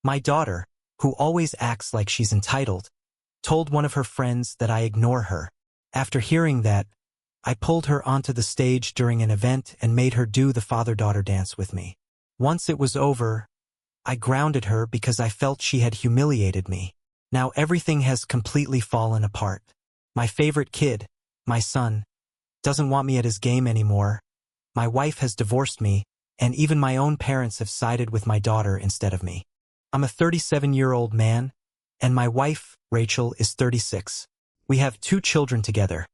My daughter, who always acts like she's entitled, told one of her friends that I ignore her. After hearing that, I pulled her onto the stage during an event and made her do the father-daughter dance with me. Once it was over, I grounded her because I felt she had humiliated me. Now everything has completely fallen apart. My favorite kid, my son, doesn't want me at his game anymore. My wife has divorced me, and even my own parents have sided with my daughter instead of me. I'm a 37-year-old man, and my wife, Rachel, is 36. We have 2 children together,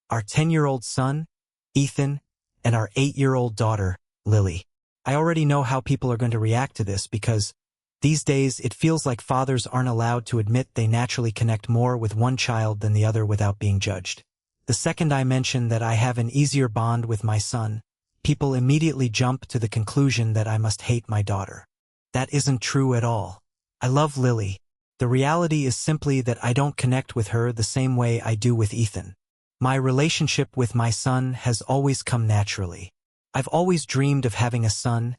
our 10-year-old son, Ethan, and our 8-year-old daughter, Lily. I already know how people are going to react to this because these days it feels like fathers aren't allowed to admit they naturally connect more with one child than the other without being judged. The second I mention that I have an easier bond with my son, people immediately jump to the conclusion that I must hate my daughter. That isn't true at all. I love Lily. The reality is simply that I don't connect with her the same way I do with Ethan. My relationship with my son has always come naturally. I've always dreamed of having a son,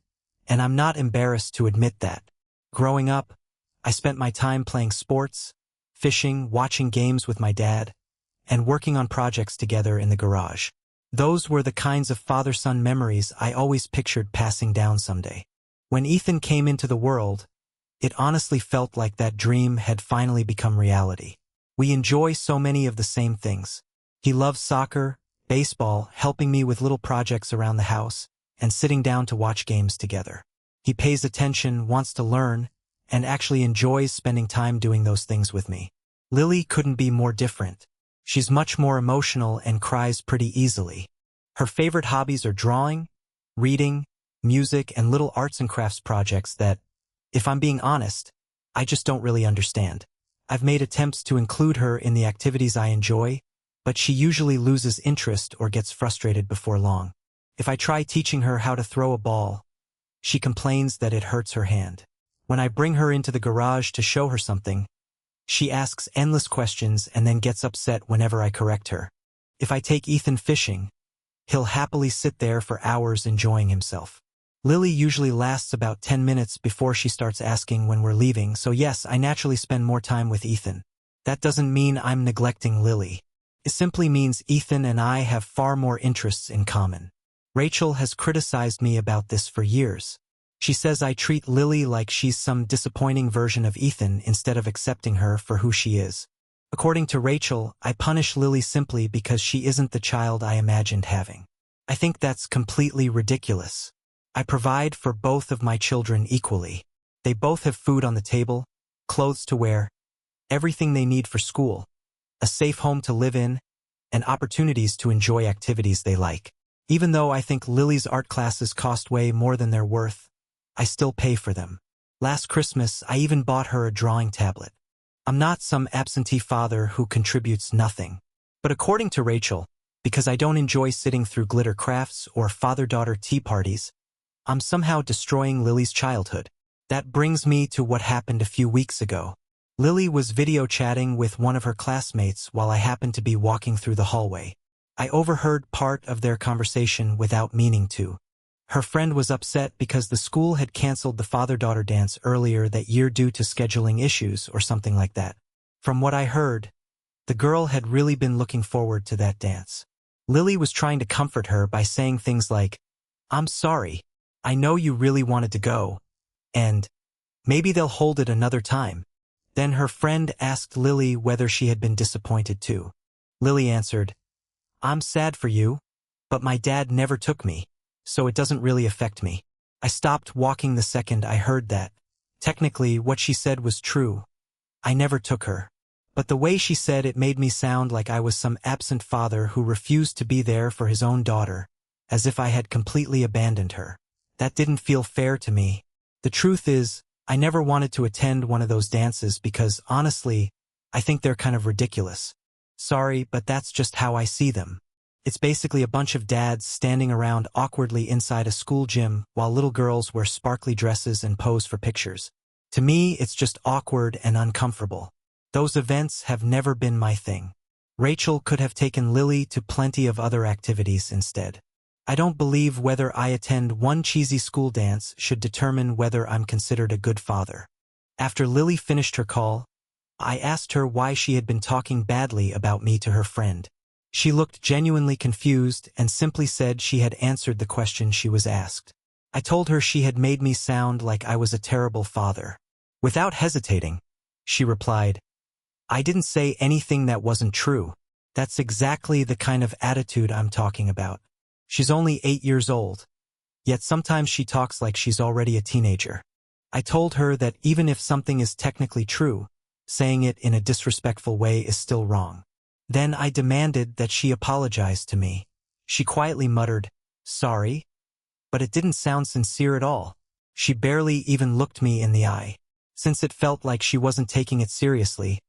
and I'm not embarrassed to admit that. Growing up, I spent my time playing sports, fishing, watching games with my dad, and working on projects together in the garage. Those were the kinds of father-son memories I always pictured passing down someday. When Ethan came into the world, it honestly felt like that dream had finally become reality. We enjoy so many of the same things. He loves soccer, baseball, helping me with little projects around the house, and sitting down to watch games together. He pays attention, wants to learn, and actually enjoys spending time doing those things with me. Lily couldn't be more different. She's much more emotional and cries pretty easily. Her favorite hobbies are drawing, reading, music, and little arts and crafts projects that, if I'm being honest, I just don't really understand. I've made attempts to include her in the activities I enjoy, but she usually loses interest or gets frustrated before long. If I try teaching her how to throw a ball, she complains that it hurts her hand. When I bring her into the garage to show her something, she asks endless questions and then gets upset whenever I correct her. If I take Ethan fishing, he'll happily sit there for hours enjoying himself. Lily usually lasts about 10 minutes before she starts asking when we're leaving, so yes, I naturally spend more time with Ethan. That doesn't mean I'm neglecting Lily. It simply means Ethan and I have far more interests in common. Rachel has criticized me about this for years. She says I treat Lily like she's some disappointing version of Ethan instead of accepting her for who she is. According to Rachel, I punish Lily simply because she isn't the child I imagined having. I think that's completely ridiculous. I provide for both of my children equally. They both have food on the table, clothes to wear, everything they need for school, a safe home to live in, and opportunities to enjoy activities they like. Even though I think Lily's art classes cost way more than they're worth, I still pay for them. Last Christmas, I even bought her a drawing tablet. I'm not some absentee father who contributes nothing. But according to Rachel, because I don't enjoy sitting through glitter crafts or father-daughter tea parties, I'm somehow destroying Lily's childhood. That brings me to what happened a few weeks ago. Lily was video chatting with one of her classmates while I happened to be walking through the hallway. I overheard part of their conversation without meaning to. Her friend was upset because the school had canceled the father-daughter dance earlier that year due to scheduling issues or something like that. From what I heard, the girl had really been looking forward to that dance. Lily was trying to comfort her by saying things like, "I'm sorry, I know you really wanted to go, and maybe they'll hold it another time." Then her friend asked Lily whether she had been disappointed too. Lily answered, "I'm sad for you, but my dad never took me, so it doesn't really affect me." I stopped walking the second I heard that. Technically, what she said was true. I never took her. But the way she said it made me sound like I was some absent father who refused to be there for his own daughter, as if I had completely abandoned her. That didn't feel fair to me. The truth is, I never wanted to attend one of those dances because, honestly, I think they're kind of ridiculous. Sorry, but that's just how I see them. It's basically a bunch of dads standing around awkwardly inside a school gym while little girls wear sparkly dresses and pose for pictures. To me, it's just awkward and uncomfortable. Those events have never been my thing. Rachel could have taken Lily to plenty of other activities instead. I don't believe whether I attend one cheesy school dance should determine whether I'm considered a good father. After Lily finished her call, I asked her why she had been talking badly about me to her friend. She looked genuinely confused and simply said she had answered the question she was asked. I told her she had made me sound like I was a terrible father. Without hesitating, she replied, "I didn't say anything that wasn't true. That's exactly the kind of attitude I'm talking about." She's only 8 years old, yet sometimes she talks like she's already a teenager. I told her that even if something is technically true, saying it in a disrespectful way is still wrong. Then I demanded that she apologize to me. She quietly muttered, "Sorry," but it didn't sound sincere at all. She barely even looked me in the eye. Since it felt like she wasn't taking it seriously,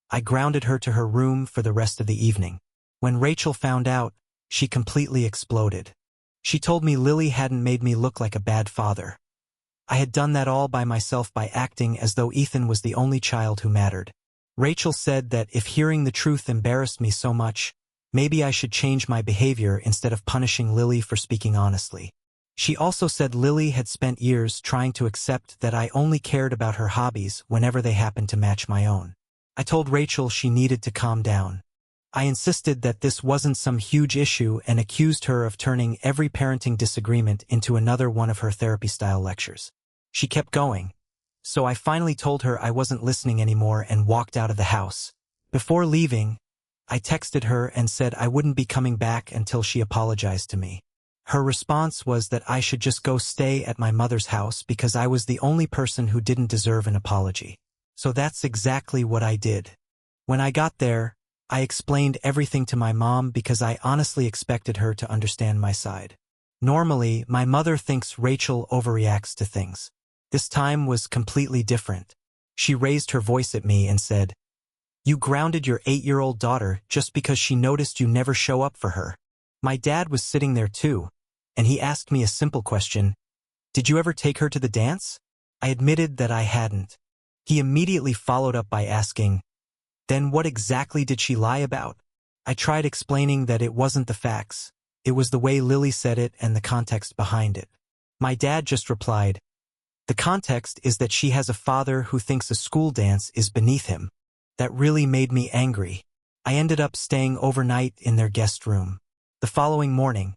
I grounded her to her room for the rest of the evening. When Rachel found out, she completely exploded. She told me Lily hadn't made me look like a bad father. I had done that all by myself by acting as though Ethan was the only child who mattered. Rachel said that if hearing the truth embarrassed me so much, maybe I should change my behavior instead of punishing Lily for speaking honestly. She also said Lily had spent years trying to accept that I only cared about her hobbies whenever they happened to match my own. I told Rachel she needed to calm down. I insisted that this wasn't some huge issue and accused her of turning every parenting disagreement into another one of her therapy-style lectures. She kept going, so I finally told her I wasn't listening anymore and walked out of the house. Before leaving, I texted her and said I wouldn't be coming back until she apologized to me. Her response was that I should just go stay at my mother's house because I was the only person who didn't deserve an apology. So that's exactly what I did. When I got there, I explained everything to my mom because I honestly expected her to understand my side. Normally, my mother thinks Rachel overreacts to things. This time was completely different. She raised her voice at me and said, "You grounded your 8-year-old daughter just because she noticed you never show up for her." My dad was sitting there too, and he asked me a simple question, "Did you ever take her to the dance?" I admitted that I hadn't. He immediately followed up by asking, "Then what exactly did she lie about?" I tried explaining that it wasn't the facts. It was the way Lily said it and the context behind it. My dad just replied, "The context is that she has a father who thinks a school dance is beneath him." That really made me angry. I ended up staying overnight in their guest room. The following morning,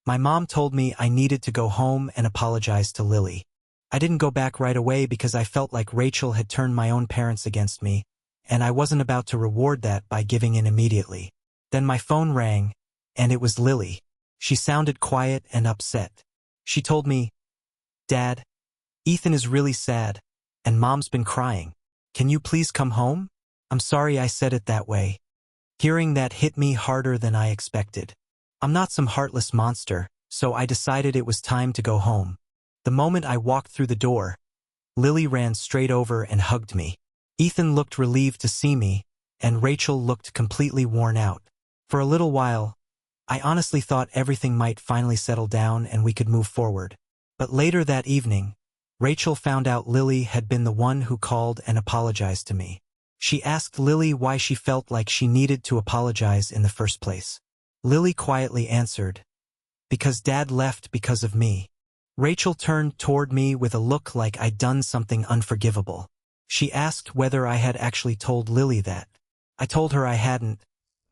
my mom told me I needed to go home and apologize to Lily. I didn't go back right away because I felt like Rachel had turned my own parents against me, and I wasn't about to reward that by giving in immediately. Then my phone rang, and it was Lily. She sounded quiet and upset. She told me, "Dad, Ethan is really sad, and Mom's been crying. Can you please come home?" I'm sorry I said it that way. Hearing that hit me harder than I expected. I'm not some heartless monster, so I decided it was time to go home. The moment I walked through the door, Lily ran straight over and hugged me. Ethan looked relieved to see me, and Rachel looked completely worn out. For a little while, I honestly thought everything might finally settle down and we could move forward. But later that evening, Rachel found out Lily had been the one who called and apologized to me. She asked Lily why she felt like she needed to apologize in the first place. Lily quietly answered, "Because Dad left because of me." Rachel turned toward me with a look like I'd done something unforgivable. She asked whether I had actually told Lily that. I told her I hadn't,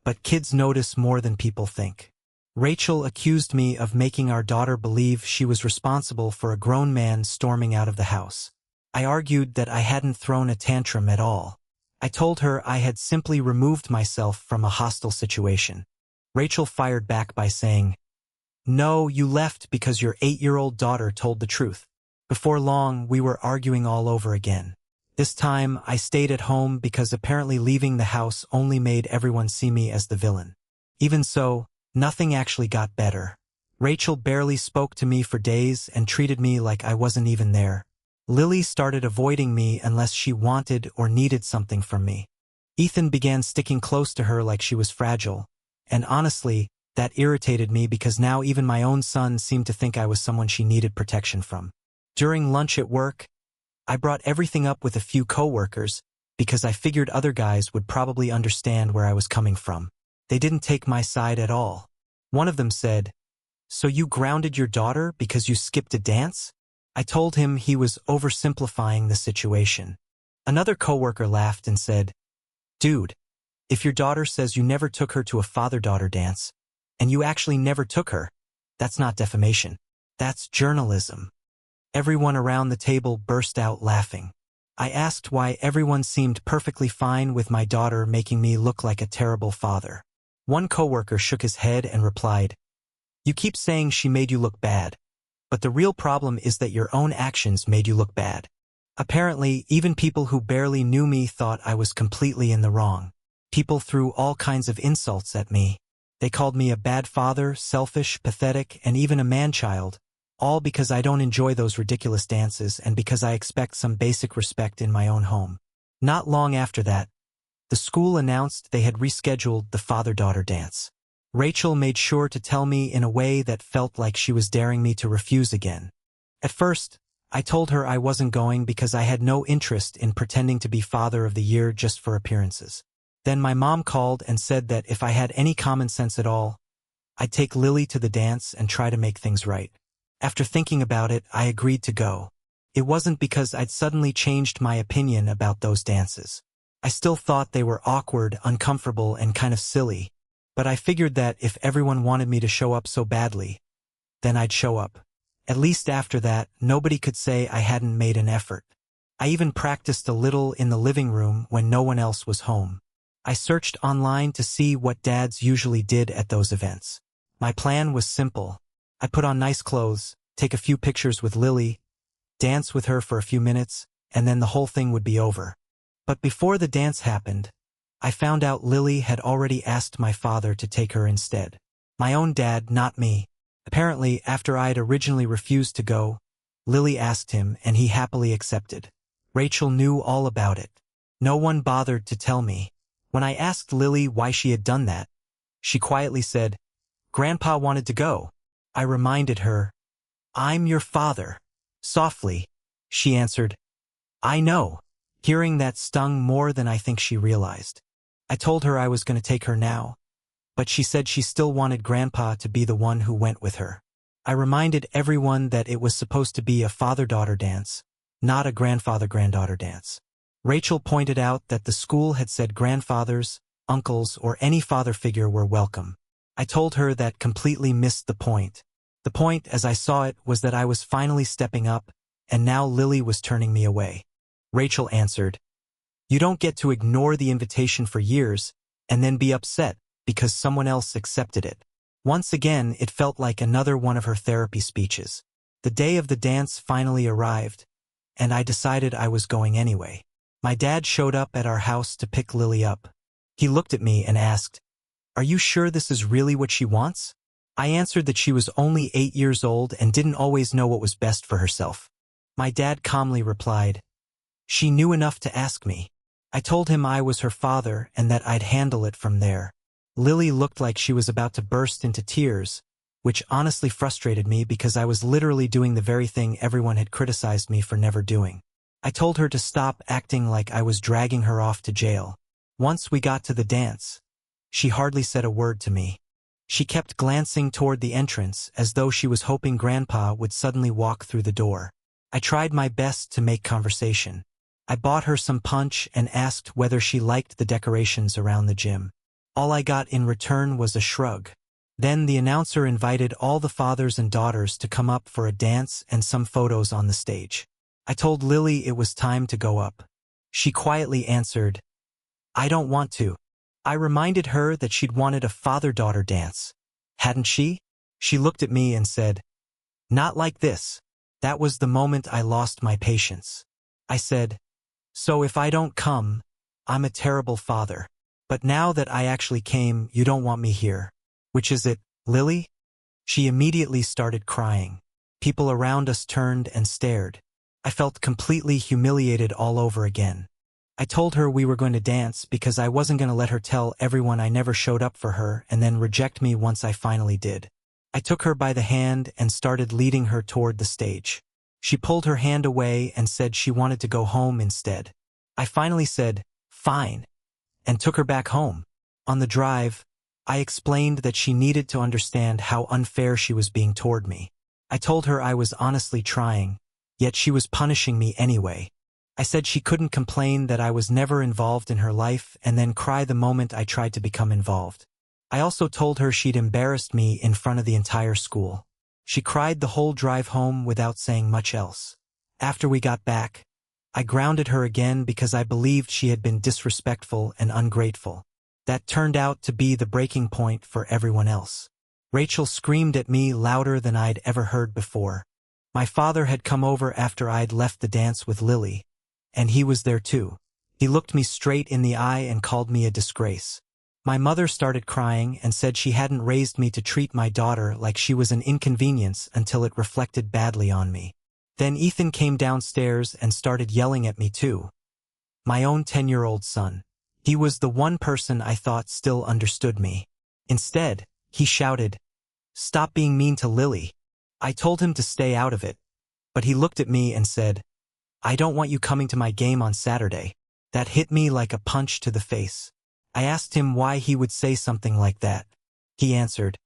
but kids notice more than people think. Rachel accused me of making our daughter believe she was responsible for a grown man storming out of the house. I argued that I hadn't thrown a tantrum at all. I told her I had simply removed myself from a hostile situation. Rachel fired back by saying, "No, you left because your 8-year-old daughter told the truth." Before long, we were arguing all over again. This time, I stayed at home because apparently leaving the house only made everyone see me as the villain. Even so, nothing actually got better. Rachel barely spoke to me for days and treated me like I wasn't even there. Lily started avoiding me unless she wanted or needed something from me. Ethan began sticking close to her like she was fragile, and honestly, that irritated me because now even my own son seemed to think I was someone she needed protection from. During lunch at work, I brought everything up with a few coworkers because I figured other guys would probably understand where I was coming from. They didn't take my side at all. One of them said, "So you grounded your daughter because you skipped a dance?" I told him he was oversimplifying the situation. Another coworker laughed and said, "Dude, if your daughter says you never took her to a father-daughter dance, and you actually never took her, that's not defamation. That's journalism." Everyone around the table burst out laughing. I asked why everyone seemed perfectly fine with my daughter making me look like a terrible father. One coworker shook his head and replied, "You keep saying she made you look bad, but the real problem is that your own actions made you look bad." Apparently, even people who barely knew me thought I was completely in the wrong. People threw all kinds of insults at me. They called me a bad father, selfish, pathetic, and even a man-child, all because I don't enjoy those ridiculous dances and because I expect some basic respect in my own home. Not long after that, the school announced they had rescheduled the father-daughter dance. Rachel made sure to tell me in a way that felt like she was daring me to refuse again. At first, I told her I wasn't going because I had no interest in pretending to be Father of the Year just for appearances. Then my mom called and said that if I had any common sense at all, I'd take Lily to the dance and try to make things right. After thinking about it, I agreed to go. It wasn't because I'd suddenly changed my opinion about those dances. I still thought they were awkward, uncomfortable, and kind of silly, but I figured that if everyone wanted me to show up so badly, then I'd show up. At least after that, nobody could say I hadn't made an effort. I even practiced a little in the living room when no one else was home. I searched online to see what dads usually did at those events. My plan was simple. I put on nice clothes, take a few pictures with Lily, dance with her for a few minutes, and then the whole thing would be over. But before the dance happened, I found out Lily had already asked my father to take her instead. My own dad, not me. Apparently, after I had originally refused to go, Lily asked him and he happily accepted. Rachel knew all about it. No one bothered to tell me. When I asked Lily why she had done that, she quietly said, "Grandpa wanted to go." I reminded her, "I'm your father." Softly, she answered, "I know." Hearing that stung more than I think she realized. I told her I was going to take her now, but she said she still wanted Grandpa to be the one who went with her. I reminded everyone that it was supposed to be a father-daughter dance, not a grandfather-granddaughter dance. Rachel pointed out that the school had said grandfathers, uncles, or any father figure were welcome. I told her that completely missed the point. The point, as I saw it, was that I was finally stepping up, and now Lily was turning me away. Rachel answered, "You don't get to ignore the invitation for years and then be upset because someone else accepted it." Once again, it felt like another one of her therapy speeches. The day of the dance finally arrived, and I decided I was going anyway. My dad showed up at our house to pick Lily up. He looked at me and asked, "Are you sure this is really what she wants?" I answered that she was only 8 years old and didn't always know what was best for herself. My dad calmly replied, "She knew enough to ask me." I told him I was her father and that I'd handle it from there. Lily looked like she was about to burst into tears, which honestly frustrated me because I was literally doing the very thing everyone had criticized me for never doing. I told her to stop acting like I was dragging her off to jail. Once we got to the dance, she hardly said a word to me. She kept glancing toward the entrance as though she was hoping Grandpa would suddenly walk through the door. I tried my best to make conversation. I bought her some punch and asked whether she liked the decorations around the gym. All I got in return was a shrug. Then the announcer invited all the fathers and daughters to come up for a dance and some photos on the stage. I told Lily it was time to go up. She quietly answered, "I don't want to." I reminded her that she'd wanted a father-daughter dance. Hadn't she? She looked at me and said, "Not like this." That was the moment I lost my patience. I said, "So if I don't come, I'm a terrible father. But now that I actually came, you don't want me here. Which is it, Lily?" She immediately started crying. People around us turned and stared. I felt completely humiliated all over again. I told her we were going to dance because I wasn't going to let her tell everyone I never showed up for her and then reject me once I finally did. I took her by the hand and started leading her toward the stage. She pulled her hand away and said she wanted to go home instead. I finally said, "Fine," and took her back home. On the drive, I explained that she needed to understand how unfair she was being toward me. I told her I was honestly trying, yet she was punishing me anyway. I said she couldn't complain that I was never involved in her life and then cry the moment I tried to become involved. I also told her she'd embarrassed me in front of the entire school. She cried the whole drive home without saying much else. After we got back, I grounded her again because I believed she had been disrespectful and ungrateful. That turned out to be the breaking point for everyone else. Rachel screamed at me louder than I'd ever heard before. My father had come over after I'd left the dance with Lily, and he was there too. He looked me straight in the eye and called me a disgrace. My mother started crying and said she hadn't raised me to treat my daughter like she was an inconvenience until it reflected badly on me. Then Ethan came downstairs and started yelling at me too. My own 10-year-old son. He was the one person I thought still understood me. Instead, he shouted, "Stop being mean to Lily." I told him to stay out of it, but he looked at me and said, "I don't want you coming to my game on Saturday." That hit me like a punch to the face. I asked him why he would say something like that. He answered,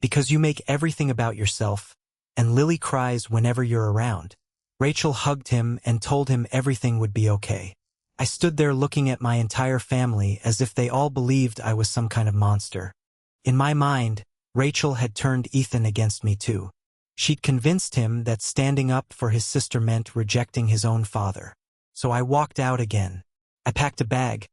"Because you make everything about yourself, and Lily cries whenever you're around." Rachel hugged him and told him everything would be okay. I stood there looking at my entire family as if they all believed I was some kind of monster. In my mind, Rachel had turned Ethan against me too. She'd convinced him that standing up for his sister meant rejecting his own father. So I walked out again. I packed a bag,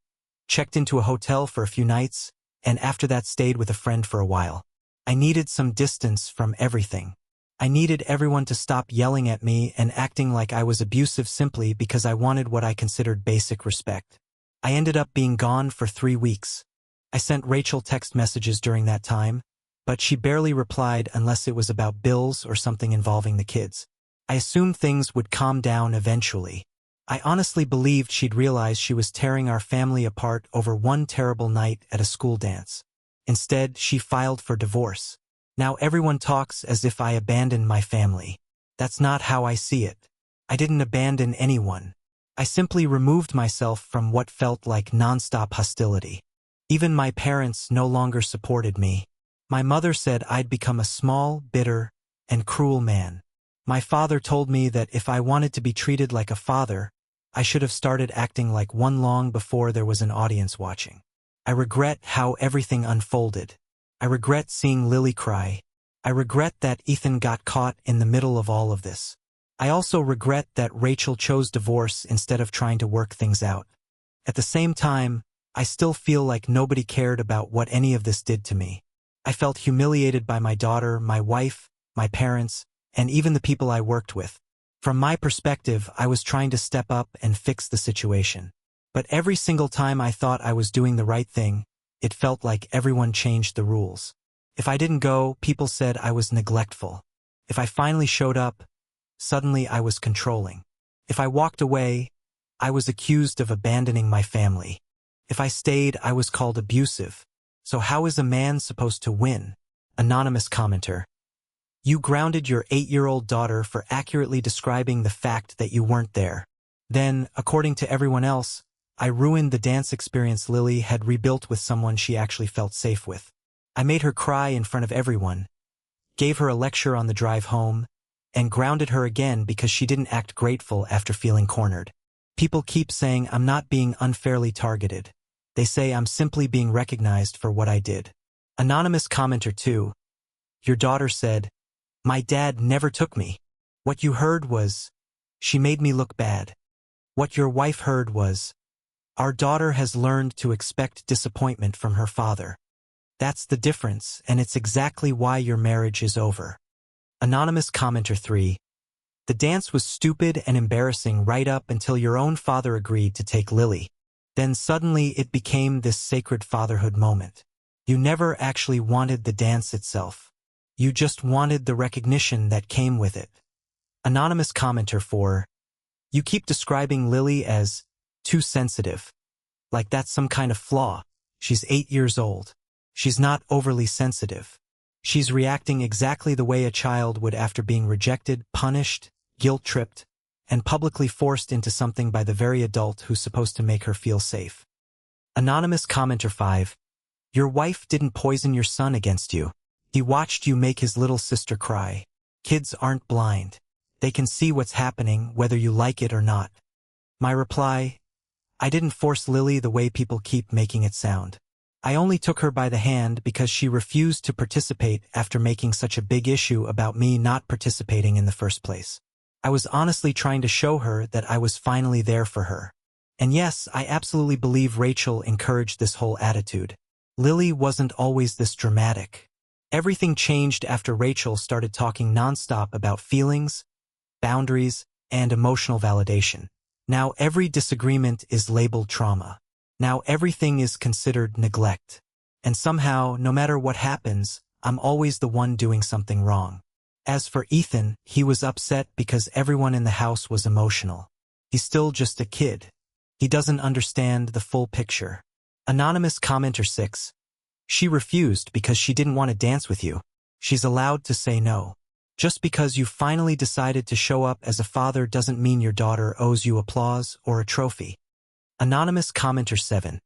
checked into a hotel for a few nights, and after that stayed with a friend for a while. I needed some distance from everything. I needed everyone to stop yelling at me and acting like I was abusive simply because I wanted what I considered basic respect. I ended up being gone for 3 weeks. I sent Rachel text messages during that time, but she barely replied unless it was about bills or something involving the kids. I assumed things would calm down eventually. I honestly believed she'd realize she was tearing our family apart over one terrible night at a school dance. Instead, she filed for divorce. Now everyone talks as if I abandoned my family. That's not how I see it. I didn't abandon anyone. I simply removed myself from what felt like nonstop hostility. Even my parents no longer supported me. My mother said I'd become a small, bitter, and cruel man. My father told me that if I wanted to be treated like a father, I should have started acting like one long before there was an audience watching. I regret how everything unfolded. I regret seeing Lily cry. I regret that Ethan got caught in the middle of all of this. I also regret that Rachel chose divorce instead of trying to work things out. At the same time, I still feel like nobody cared about what any of this did to me. I felt humiliated by my daughter, my wife, my parents, and even the people I worked with. From my perspective, I was trying to step up and fix the situation. But every single time I thought I was doing the right thing, it felt like everyone changed the rules. If I didn't go, people said I was neglectful. If I finally showed up, suddenly I was controlling. If I walked away, I was accused of abandoning my family. If I stayed, I was called abusive. So how is a man supposed to win? Anonymous commenter. You grounded your 8-year-old daughter for accurately describing the fact that you weren't there. Then, according to everyone else, I ruined the dance experience Lily had rebuilt with someone she actually felt safe with. I made her cry in front of everyone, gave her a lecture on the drive home, and grounded her again because she didn't act grateful after feeling cornered. People keep saying I'm not being unfairly targeted. They say I'm simply being recognized for what I did. Anonymous commenter 2. Your daughter said, "My dad never took me." What you heard was, "She made me look bad." What your wife heard was, "Our daughter has learned to expect disappointment from her father." That's the difference, and it's exactly why your marriage is over. Anonymous commenter 3. The dance was stupid and embarrassing right up until your own father agreed to take Lily. Then suddenly it became this sacred fatherhood moment. You never actually wanted the dance itself. You just wanted the recognition that came with it. Anonymous commenter 4. You keep describing Lily as too sensitive. Like that's some kind of flaw. She's 8 years old. She's not overly sensitive. She's reacting exactly the way a child would after being rejected, punished, guilt-tripped, and publicly forced into something by the very adult who's supposed to make her feel safe. Anonymous commenter 5. Your wife didn't poison your son against you. He watched you make his little sister cry. Kids aren't blind. They can see what's happening whether you like it or not. My reply: I didn't force Lily the way people keep making it sound. I only took her by the hand because she refused to participate after making such a big issue about me not participating in the first place. I was honestly trying to show her that I was finally there for her. And yes, I absolutely believe Rachel encouraged this whole attitude. Lily wasn't always this dramatic. Everything changed after Rachel started talking nonstop about feelings, boundaries, and emotional validation. Now every disagreement is labeled trauma. Now everything is considered neglect. And somehow, no matter what happens, I'm always the one doing something wrong. As for Ethan, he was upset because everyone in the house was emotional. He's still just a kid. He doesn't understand the full picture. Anonymous commenter 6. She refused because she didn't want to dance with you. She's allowed to say no. Just because you finally decided to show up as a father doesn't mean your daughter owes you applause or a trophy. Anonymous commenter 7.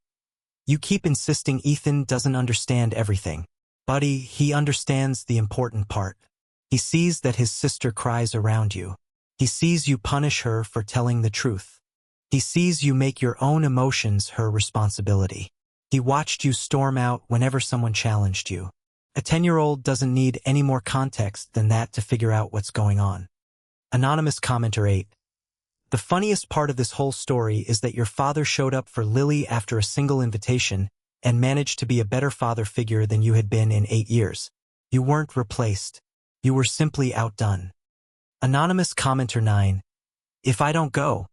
You keep insisting Ethan doesn't understand everything. Buddy, he understands the important part. He sees that his sister cries around you. He sees you punish her for telling the truth. He sees you make your own emotions her responsibility. He watched you storm out whenever someone challenged you. A 10-year-old doesn't need any more context than that to figure out what's going on. Anonymous commenter 8. The funniest part of this whole story is that your father showed up for Lily after a single invitation and managed to be a better father figure than you had been in 8 years. You weren't replaced. You were simply outdone. Anonymous commenter 9. If I don't go,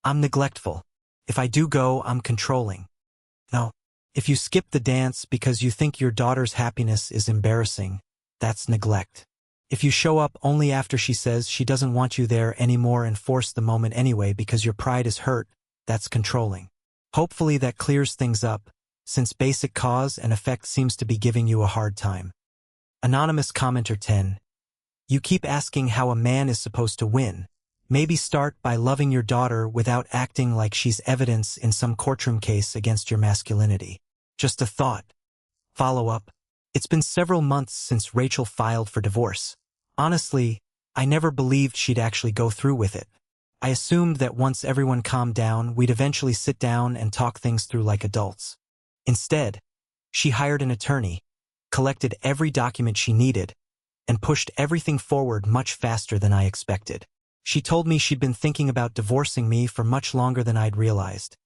I'm neglectful. If I do go, I'm controlling. No. If you skip the dance because you think your daughter's happiness is embarrassing, that's neglect. If you show up only after she says she doesn't want you there anymore and force the moment anyway because your pride is hurt, that's controlling. Hopefully that clears things up, since basic cause and effect seems to be giving you a hard time. Anonymous commenter 10. You keep asking how a man is supposed to win. Maybe start by loving your daughter without acting like she's evidence in some courtroom case against your masculinity. Just a thought. Follow up. It's been several months since Rachel filed for divorce. Honestly, I never believed she'd actually go through with it. I assumed that once everyone calmed down, we'd eventually sit down and talk things through like adults. Instead, she hired an attorney, collected every document she needed, and pushed everything forward much faster than I expected. She told me she'd been thinking about divorcing me for much longer than I'd realized,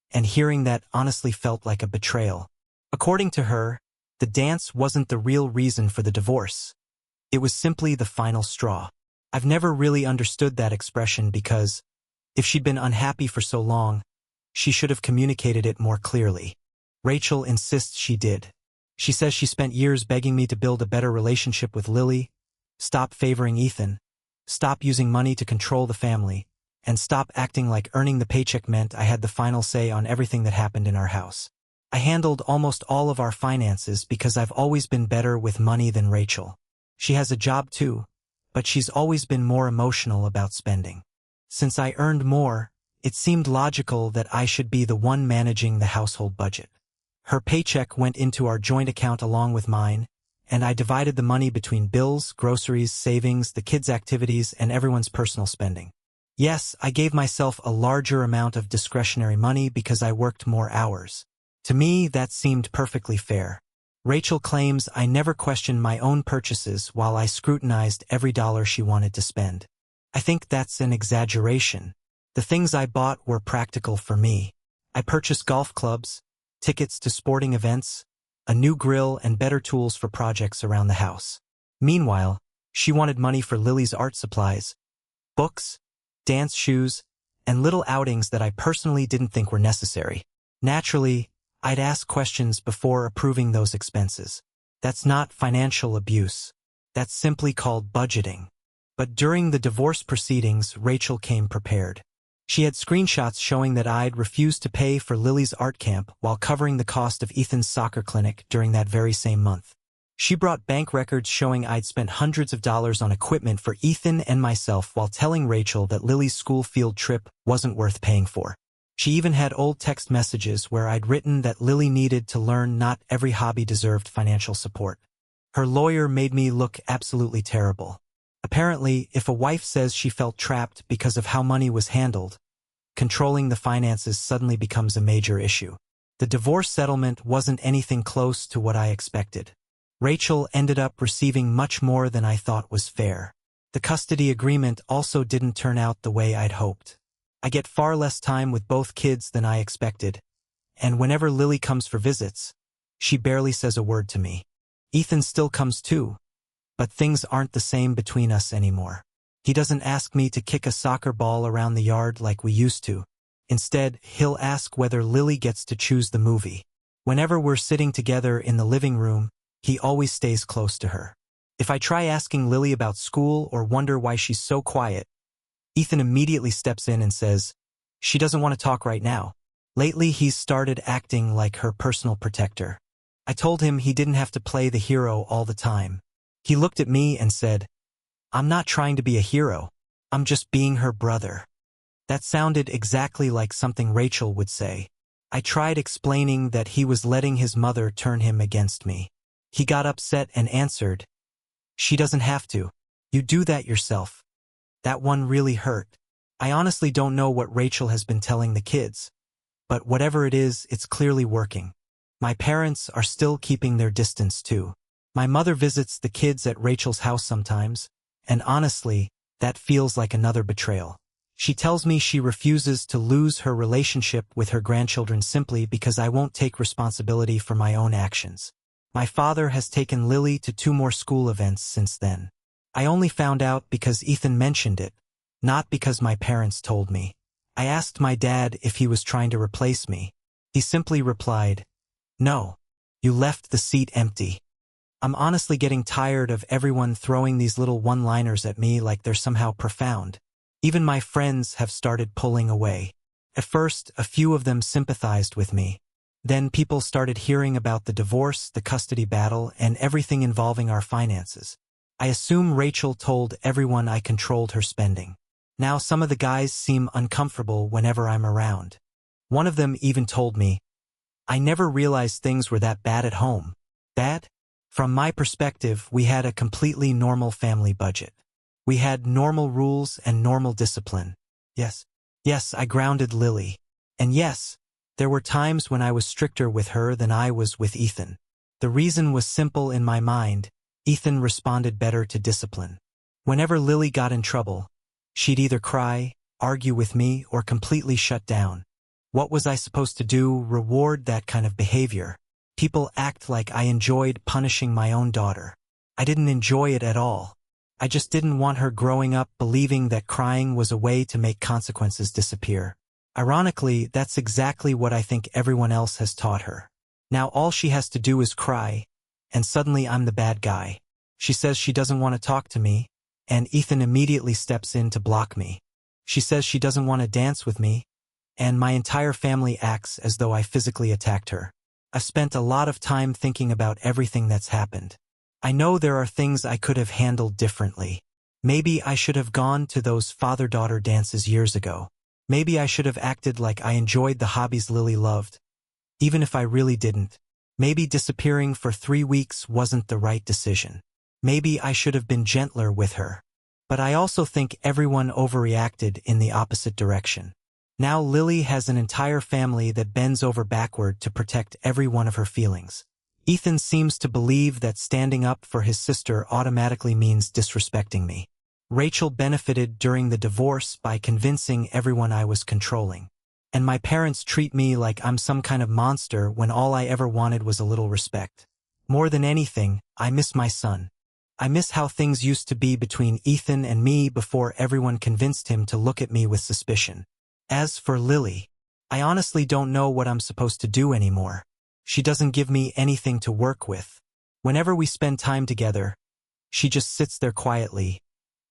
and hearing that honestly felt like a betrayal. According to her, the dance wasn't the real reason for the divorce. It was simply the final straw. I've never really understood that expression because, if she'd been unhappy for so long, she should have communicated it more clearly. Rachel insists she did. She says she spent years begging me to build a better relationship with Lily, stop favoring Ethan, stop using money to control the family, and stop acting like earning the paycheck meant I had the final say on everything that happened in our house. I handled almost all of our finances because I've always been better with money than Rachel. She has a job too, but she's always been more emotional about spending. Since I earned more, it seemed logical that I should be the one managing the household budget. Her paycheck went into our joint account along with mine, and I divided the money between bills, groceries, savings, the kids' activities, and everyone's personal spending. Yes, I gave myself a larger amount of discretionary money because I worked more hours. To me, that seemed perfectly fair. Rachel claims I never questioned my own purchases while I scrutinized every dollar she wanted to spend. I think that's an exaggeration. The things I bought were practical for me. I purchased golf clubs, tickets to sporting events, a new grill, and better tools for projects around the house. Meanwhile, she wanted money for Lily's art supplies, books, dance shoes, and little outings that I personally didn't think were necessary. Naturally, I'd ask questions before approving those expenses. That's not financial abuse. That's simply called budgeting. But during the divorce proceedings, Rachel came prepared. She had screenshots showing that I'd refused to pay for Lily's art camp while covering the cost of Ethan's soccer clinic during that very same month. She brought bank records showing I'd spent hundreds of dollars on equipment for Ethan and myself while telling Rachel that Lily's school field trip wasn't worth paying for. She even had old text messages where I'd written that Lily needed to learn not every hobby deserved financial support. Her lawyer made me look absolutely terrible. Apparently, if a wife says she felt trapped because of how money was handled, controlling the finances suddenly becomes a major issue. The divorce settlement wasn't anything close to what I expected. Rachel ended up receiving much more than I thought was fair. The custody agreement also didn't turn out the way I'd hoped. I get far less time with both kids than I expected, and whenever Lily comes for visits, she barely says a word to me. Ethan still comes too, but things aren't the same between us anymore. He doesn't ask me to kick a soccer ball around the yard like we used to. Instead, he'll ask whether Lily gets to choose the movie. Whenever we're sitting together in the living room, he always stays close to her. If I try asking Lily about school or wonder why she's so quiet, Ethan immediately steps in and says, "She doesn't want to talk right now." Lately, he's started acting like her personal protector. I told him he didn't have to play the hero all the time. He looked at me and said, "I'm not trying to be a hero. I'm just being her brother." That sounded exactly like something Rachel would say. I tried explaining that he was letting his mother turn him against me. He got upset and answered, "She doesn't have to. You do that yourself." That one really hurt. I honestly don't know what Rachel has been telling the kids, but whatever it is, it's clearly working. My parents are still keeping their distance too. My mother visits the kids at Rachel's house sometimes, and honestly, that feels like another betrayal. She tells me she refuses to lose her relationship with her grandchildren simply because I won't take responsibility for my own actions. My father has taken Lily to 2 more school events since then. I only found out because Ethan mentioned it, not because my parents told me. I asked my dad if he was trying to replace me. He simply replied, "No, you left the seat empty." I'm honestly getting tired of everyone throwing these little one-liners at me like they're somehow profound. Even my friends have started pulling away. At first, a few of them sympathized with me. Then people started hearing about the divorce, the custody battle, and everything involving our finances. I assume Rachel told everyone I controlled her spending. Now some of the guys seem uncomfortable whenever I'm around. One of them even told me, "I never realized things were that bad at home." Bad? From my perspective, we had a completely normal family budget. We had normal rules and normal discipline. Yes, I grounded Lily. And yes, there were times when I was stricter with her than I was with Ethan. The reason was simple in my mind. Ethan responded better to discipline. Whenever Lily got in trouble, she'd either cry, argue with me, or completely shut down. What was I supposed to do? Reward that kind of behavior? People act like I enjoyed punishing my own daughter. I didn't enjoy it at all. I just didn't want her growing up believing that crying was a way to make consequences disappear. Ironically, that's exactly what I think everyone else has taught her. Now all she has to do is cry, and suddenly I'm the bad guy. She says she doesn't want to talk to me, and Ethan immediately steps in to block me. She says she doesn't want to dance with me, and my entire family acts as though I physically attacked her. I've spent a lot of time thinking about everything that's happened. I know there are things I could have handled differently. Maybe I should have gone to those father-daughter dances years ago. Maybe I should have acted like I enjoyed the hobbies Lily loved, even if I really didn't. Maybe disappearing for 3 weeks wasn't the right decision. Maybe I should have been gentler with her. But I also think everyone overreacted in the opposite direction. Now Lily has an entire family that bends over backward to protect every one of her feelings. Ethan seems to believe that standing up for his sister automatically means disrespecting me. Rachel benefited during the divorce by convincing everyone I was controlling. And my parents treat me like I'm some kind of monster when all I ever wanted was a little respect. More than anything, I miss my son. I miss how things used to be between Ethan and me before everyone convinced him to look at me with suspicion. As for Lily, I honestly don't know what I'm supposed to do anymore. She doesn't give me anything to work with. Whenever we spend time together, she just sits there quietly,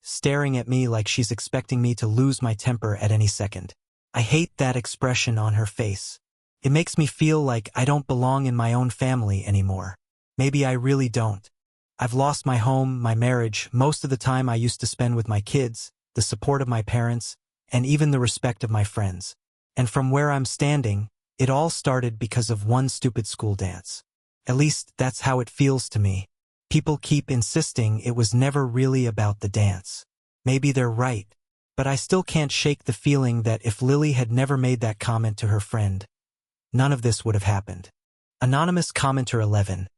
staring at me like she's expecting me to lose my temper at any second. I hate that expression on her face. It makes me feel like I don't belong in my own family anymore. Maybe I really don't. I've lost my home, my marriage, most of the time I used to spend with my kids, the support of my parents, and even the respect of my friends. And from where I'm standing, it all started because of one stupid school dance. At least that's how it feels to me. People keep insisting it was never really about the dance. Maybe they're right, But I still can't shake the feeling that if Lily had never made that comment to her friend, none of this would have happened. Anonymous commenter 11.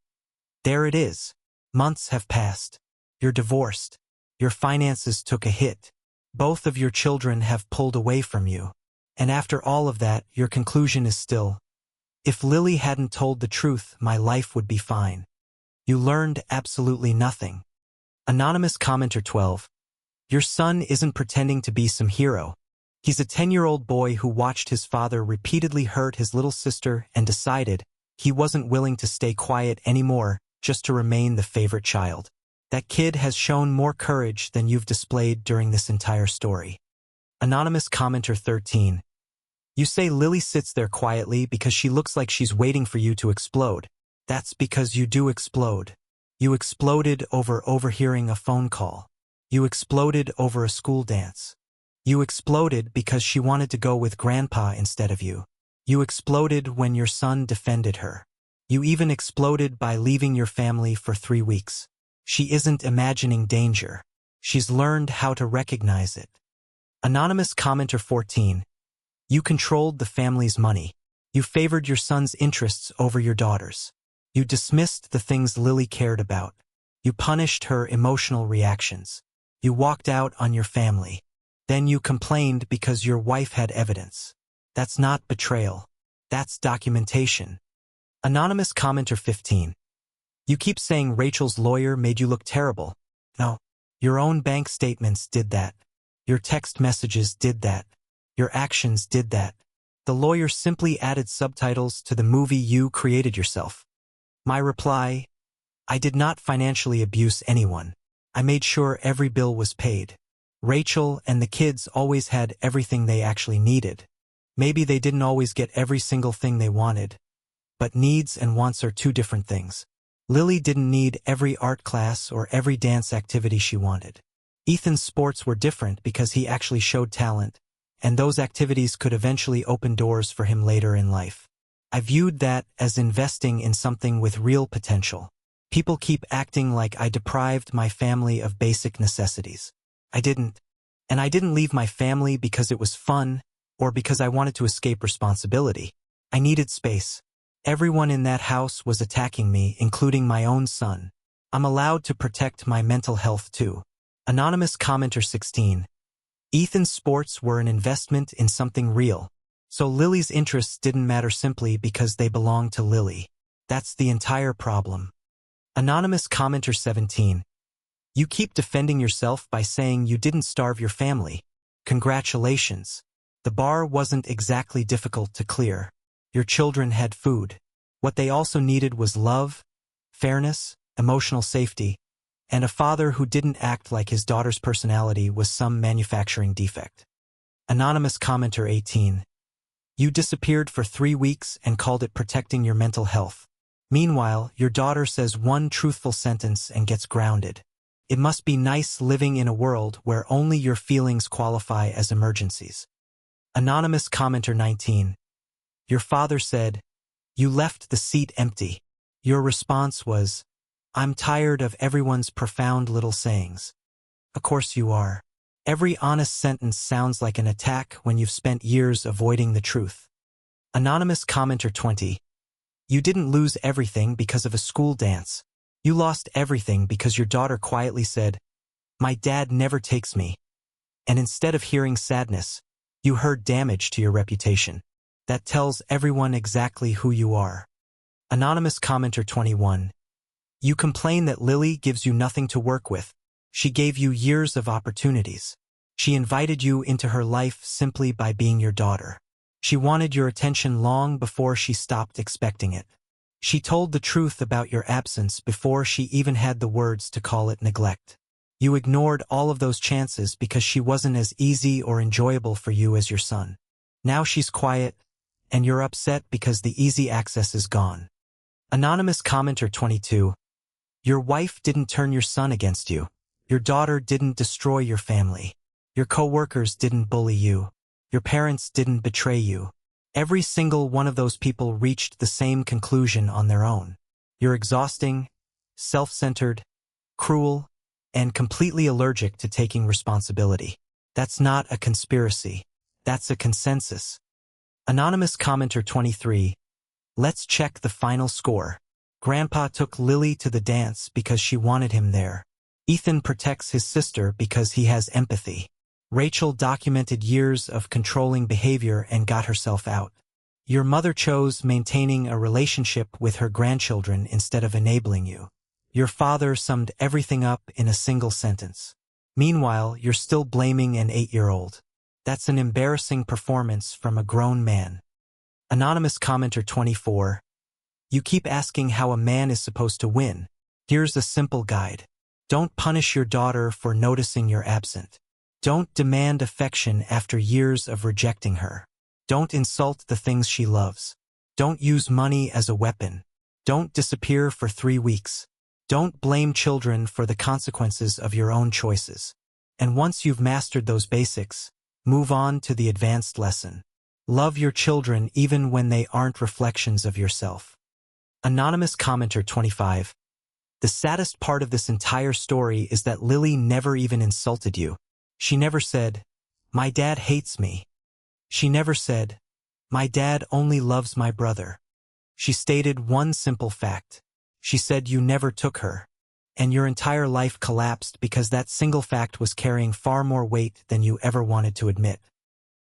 There it is. Months have passed. You're divorced. Your finances took a hit. Both of your children have pulled away from you. And after all of that, your conclusion is still, if Lily hadn't told the truth, my life would be fine. You learned absolutely nothing. Anonymous commenter 12. Your son isn't pretending to be some hero. He's a 10-year-old boy who watched his father repeatedly hurt his little sister and decided he wasn't willing to stay quiet anymore just to remain the favorite child. That kid has shown more courage than you've displayed during this entire story. Anonymous commenter 13. You say Lily sits there quietly because she looks like she's waiting for you to explode. That's because you do explode. You exploded over overhearing a phone call. You exploded over a school dance. You exploded because she wanted to go with Grandpa instead of you. You exploded when your son defended her. You even exploded by leaving your family for 3 weeks. She isn't imagining danger. She's learned how to recognize it. Anonymous commenter 14. You controlled the family's money. You favored your son's interests over your daughter's. You dismissed the things Lily cared about. You punished her emotional reactions. You walked out on your family. Then you complained because your wife had evidence. That's not betrayal. That's documentation. Anonymous commenter 15. You keep saying Rachel's lawyer made you look terrible. No. Your own bank statements did that. Your text messages did that. Your actions did that. The lawyer simply added subtitles to the movie you created yourself. My reply: I did not financially abuse anyone. I made sure every bill was paid. Rachel and the kids always had everything they actually needed. Maybe they didn't always get every single thing they wanted. But needs and wants are two different things. Lily didn't need every art class or every dance activity she wanted. Ethan's sports were different because he actually showed talent, and those activities could eventually open doors for him later in life. I viewed that as investing in something with real potential. People keep acting like I deprived my family of basic necessities. I didn't. And I didn't leave my family because it was fun or because I wanted to escape responsibility. I needed space. Everyone in that house was attacking me, including my own son. I'm allowed to protect my mental health too. Anonymous commenter 16. Ethan's sports were an investment in something real. So Lily's interests didn't matter simply because they belonged to Lily. That's the entire problem. Anonymous commenter 17. You keep defending yourself by saying you didn't starve your family. Congratulations. The bar wasn't exactly difficult to clear. Your children had food. What they also needed was love, fairness, emotional safety, and a father who didn't act like his daughter's personality was some manufacturing defect. Anonymous commenter 18. You disappeared for 3 weeks and called it protecting your mental health. Meanwhile, your daughter says one truthful sentence and gets grounded. It must be nice living in a world where only your feelings qualify as emergencies. Anonymous commenter 19. Your father said, you left the seat empty. Your response was, I'm tired of everyone's profound little sayings. Of course you are. Every honest sentence sounds like an attack when you've spent years avoiding the truth. Anonymous commenter 20. You didn't lose everything because of a school dance. You lost everything because your daughter quietly said, my dad never takes me. And instead of hearing sadness, you heard damage to your reputation. That tells everyone exactly who you are. Anonymous commenter 21. You complain that Lily gives you nothing to work with. She gave you years of opportunities. She invited you into her life simply by being your daughter. She wanted your attention long before she stopped expecting it. She told the truth about your absence before she even had the words to call it neglect. You ignored all of those chances because she wasn't as easy or enjoyable for you as your son. Now she's quiet, and you're upset because the easy access is gone. Anonymous commenter 22. Your wife didn't turn your son against you. Your daughter didn't destroy your family. Your coworkers didn't bully you. Your parents didn't betray you. Every single one of those people reached the same conclusion on their own. You're exhausting, self-centered, cruel, and completely allergic to taking responsibility. That's not a conspiracy. That's a consensus. Anonymous commenter 23. Let's check the final score. Grandpa took Lily to the dance because she wanted him there. Ethan protects his sister because he has empathy. Rachel documented years of controlling behavior and got herself out. Your mother chose maintaining a relationship with her grandchildren instead of enabling you. Your father summed everything up in a single sentence. Meanwhile, you're still blaming an 8-year-old. That's an embarrassing performance from a grown man. Anonymous commenter 24. You keep asking how a man is supposed to win. Here's a simple guide. Don't punish your daughter for noticing you're absent. Don't demand affection after years of rejecting her. Don't insult the things she loves. Don't use money as a weapon. Don't disappear for 3 weeks. Don't blame children for the consequences of your own choices. And once you've mastered those basics, move on to the advanced lesson. Love your children even when they aren't reflections of yourself. Anonymous commenter 25. The saddest part of this entire story is that Lily never even insulted you. She never said, "My dad hates me." She never said, "My dad only loves my brother." She stated one simple fact. She said you never took her. And your entire life collapsed because that single fact was carrying far more weight than you ever wanted to admit.